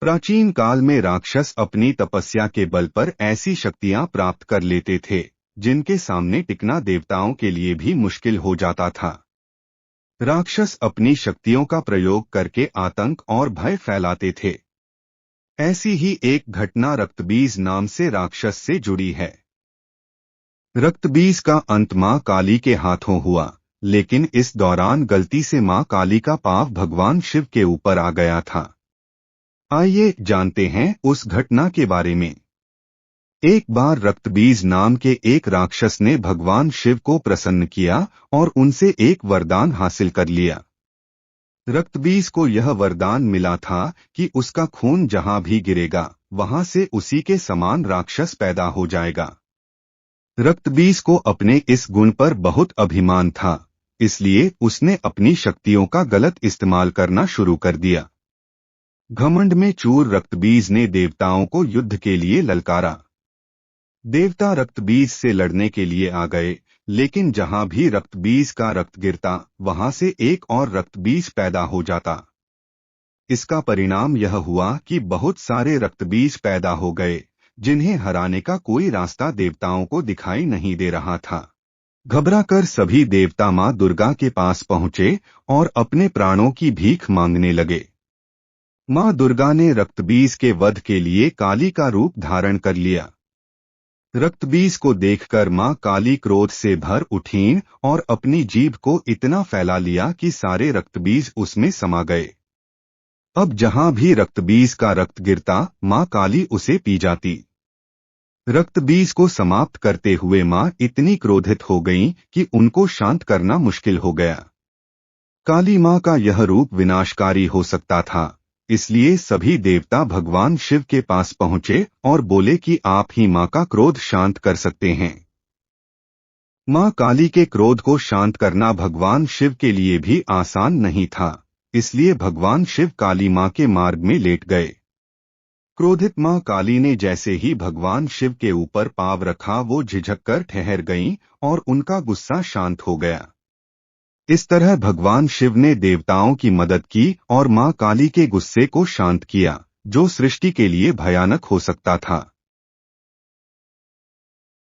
प्राचीन काल में राक्षस अपनी तपस्या के बल पर ऐसी शक्तियां प्राप्त कर लेते थे जिनके सामने टिकना देवताओं के लिए भी मुश्किल हो जाता था। राक्षस अपनी शक्तियों का प्रयोग करके आतंक और भय फैलाते थे। ऐसी ही एक घटना रक्तबीज नाम से राक्षस से जुड़ी है। रक्तबीज का अंत मां काली के हाथों हुआ, लेकिन इस दौरान गलती से मां काली का पांव भगवान शिव के ऊपर आ गया था। आइए जानते हैं उस घटना के बारे में। एक बार रक्तबीज नाम के एक राक्षस ने भगवान शिव को प्रसन्न किया और उनसे एक वरदान हासिल कर लिया। रक्तबीज को यह वरदान मिला था कि उसका खून जहां भी गिरेगा वहां से उसी के समान राक्षस पैदा हो जाएगा। रक्तबीज को अपने इस गुण पर बहुत अभिमान था, इसलिए उसने अपनी शक्तियों का गलत इस्तेमाल करना शुरू कर दिया। घमंड में चूर रक्तबीज ने देवताओं को युद्ध के लिए ललकारा। देवता रक्तबीज से लड़ने के लिए आ गए, लेकिन जहां भी रक्तबीज का रक्त गिरता वहां से एक और रक्तबीज पैदा हो जाता। इसका परिणाम यह हुआ कि बहुत सारे रक्तबीज पैदा हो गए, जिन्हें हराने का कोई रास्ता देवताओं को दिखाई नहीं दे रहा था। घबराकर सभी देवता मां दुर्गा के पास पहुंचे और अपने प्राणों की भीख मांगने लगे। मां दुर्गा ने रक्तबीज के वध के लिए काली का रूप धारण कर लिया। रक्तबीज को देखकर मां काली क्रोध से भर उठीं और अपनी जीभ को इतना फैला लिया कि सारे रक्तबीज उसमें समा गए। अब जहां भी रक्तबीज का रक्त गिरता मां काली उसे पी जाती। रक्तबीज को समाप्त करते हुए मां इतनी क्रोधित हो गईं कि उनको शांत करना मुश्किल हो गया। काली मां का यह रूप विनाशकारी हो सकता था, इसलिए सभी देवता भगवान शिव के पास पहुंचे और बोले कि आप ही मां का क्रोध शांत कर सकते हैं। मां काली के क्रोध को शांत करना भगवान शिव के लिए भी आसान नहीं था, इसलिए भगवान शिव काली मां के मार्ग में लेट गए। क्रोधित मां काली ने जैसे ही भगवान शिव के ऊपर पांव रखा वो झिझक कर ठहर गईं और उनका गुस्सा शांत हो गया। इस तरह भगवान शिव ने देवताओं की मदद की और मां काली के गुस्से को शांत किया, जो सृष्टि के लिए भयानक हो सकता था।